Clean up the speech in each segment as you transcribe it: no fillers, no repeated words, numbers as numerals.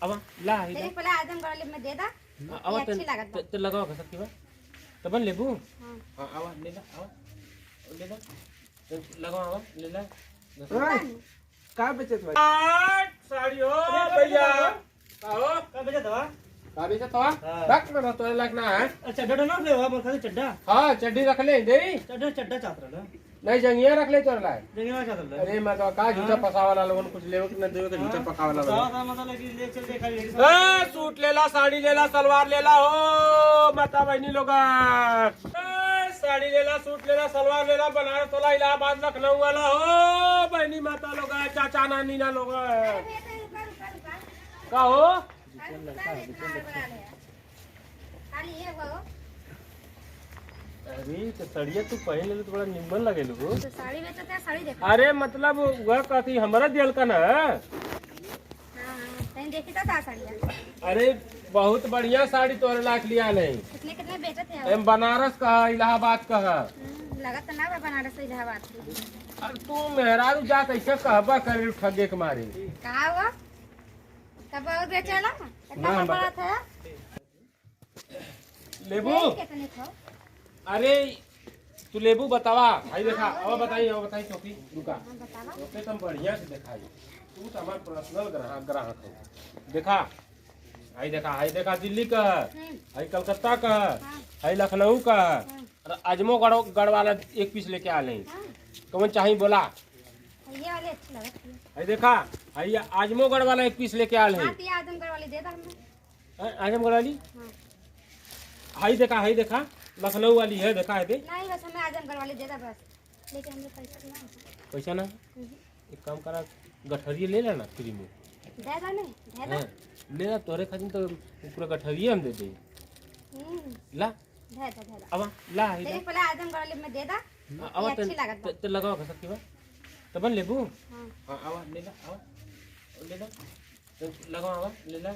अब ला ही तेरे पहले आजमगढ़ वाले में दे दा अब अच्छी लागत ते लगाओ का सकती बा तबन लेबू हां हां अब ले ला अब ले ला तो लगाओ अब ले ला का बेचत भाई साड़ी हो भैया आओ का बेचत बा का बेचत बा रख में तो लगना है चड्डा ना ले मोर खाली चड्डा हां चड्डी रख ले दे चड्डा चाहत रहा नहीं जंगिया रख ले चोर लाए जंगवा चाहत रहा अरे मैं तो का झूठा पका वाला लोगन कुछ लेवे कि न देवे के झूठा पका वाला सादा मतलब कि ले चल देखा लेडीज ए सूट ले ला साड़ी ले ला सलवार ले ला हो माता बहनी लोग साड़ी ले ला सूट ले ला सलवार ले ला बनारस वाला इलाहाबाद लखनऊ वाला हो बहनी माता लोग चाचा नानी ना लोग का हो खाली ये वो अरे तो साड़िया तू पहन ले तो बड़ा निमन लगे लोग तो साड़ी बेचते हैं साड़ी देखो अरे मतलब वह कहती हमारा दिल का ना हां तने देखी था साड़ी अरे बहुत बढ़िया साड़ी तोरे लाख लिया नहीं कितने कितने बेचते हैं एम बनारस का है इलाहाबाद का है लगत ना बा बनारस से इलाहाबाद की अरे तू मेहरारू जा कैसे कहबा करे ठगे के मारे कहा हुआ कब और बेचेला कितना ना, बड़ा था लेबू कितने था अरे तू लेबू बतावा भाई देखा अब बताई चौकी रुका बतावा ओके तुम बढ़िया से दिखाई तू तो हमार पर्सनल ग्राहक हो देखा हाई देखा दिल्ली का हाई कलकत्ता का हाई लखनऊ का और आजमोगढ़ गढ़ वाला एक पीस लेके आ ले कौन चाहिए बोला ये वाले अच्छे लगते हैं हाई देखा हाई आजमोगढ़ वाला एक पीस लेके आ ले हां ये आजमगढ़ वाले दे दा हमने आजमगढ़ वाली हां हाई देखा लखनऊ वाली है देखा है दे नहीं बस हमें आजमगढ़ वाले दे दा बस लेकिन हमें पैसा पैसा ना ना एक काम करा गठरिया ले लेना फ्री में दे दा नहीं दे दा हाँ, ले ला तोरे खातिर तो पूरा गठरिया हम दे दे ला दे दा अब ला ही तेरे पहले आजमगढ़ वाले में दे दा अब अच्छी लागत ते लगाओ का सकती बा तबन लेबू हां हां अब ले ला अब ले ला तो लगाओ अब ले ला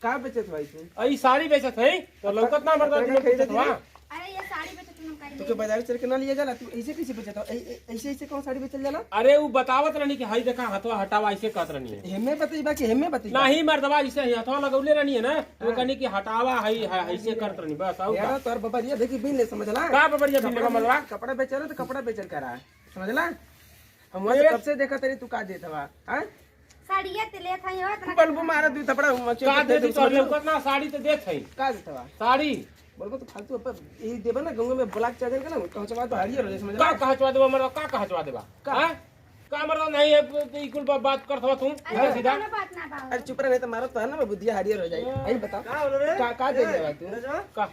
का बेचत भाई तू आई साड़ी बेचत है तो लौकत ना मरदा तुम बेचत बा अरे ये साड़ी बेचते तुम तो काई के बाजार चल के ना लिया जाला तू ऐसे कैसे बेचत ऐसे कौन साड़ी बेचल जाला अरे वो बतावत रहनी कि हाई देखा हथवा हटावा ऐसे कहत रहनी है हेमे बतई बा कि हेमे बतई नहीं मर्दवा ऐसे ही हथवा लगौले रहनी है ना तो कहनी कि हटावा हाई ऐसे करत रहनी बस आउ यार तोर बाबा ये देखी बिन ले समझला का बबरिया बिल्ले का मलवा कपड़ा बेच रहा तो कपड़ा बेचल करा समझला हम वही कब से देखा तेरी तू का देत हवा हां साड़ी ये ते ले था यो इतना बल्बू मारा दू थपड़ा का दे दी तो लौकत ना साड़ी तो देत है का देत हवा साड़ी बोलबो तो फालतू अपन ई देबा ना गंगा में ब्लैक चादर का ना कहचवा तो हरियर हो समझला का कहचवा देबा मरदा का कहचवा देबा हां का मरदा नहीं है इकुल बात करत हो तुम सीधा कोनो बात ना बा अरे चुप रह नहीं तो मारो तो है ना बुद्धिया हरियर हो जाए आई बता का दे देबा तू का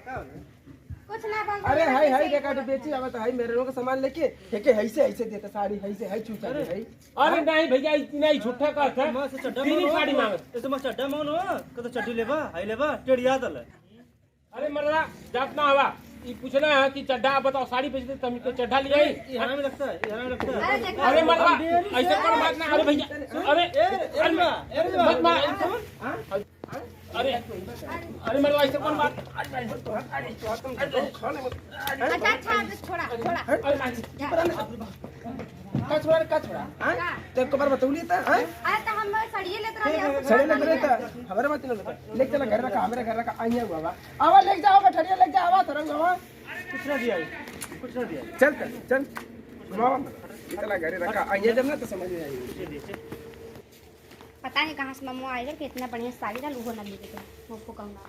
कुछ ना बा अरे हाय देखा तो बेची आवा तो हाय मेरे लोग का सामान लेके हेके ऐसे देता साड़ी ऐसे हाय चूचा दे हाय अरे नहीं भैया इतना ही झूठा कहत है मैं से चड्डा तीन साड़ी मांगत तो मैं चड्डा मांगनो कतो चड्डी लेबा हाय लेबा टेड़िया दल अरे मरदा जात ना हवा ये पूछना है कि चड्ढा बताओ साड़ी बेच दे तुम चड्ढा ले आई ये हराम लगता है ये हराम लगता है अरे देखो अरे मरदा ऐसा कोई बात ना अरे भैया अरे मत मार अरे अरे मरदा ऐसा कौन बात अच्छा छोड़ा का छोड़ा हां तो कबर बतौली था हां अरे तो हम साड़ी लेते रहे सड़े लग रहे था हमारे मत ना लेके चला घर रखा हमारे घर रखा आइए बाबा आवा लेके जाओ गठरिया लेके आवा तरंग बाबा कुछ ना दिया चल चल घुमाओ इतना घर रखा आइए जब ना तो समझ में आएगी पता नहीं कहाँ से मम्मा आएगा कि इतना बढ़िया साड़ी था लोगों ने लेके गए मुझको कहूँगा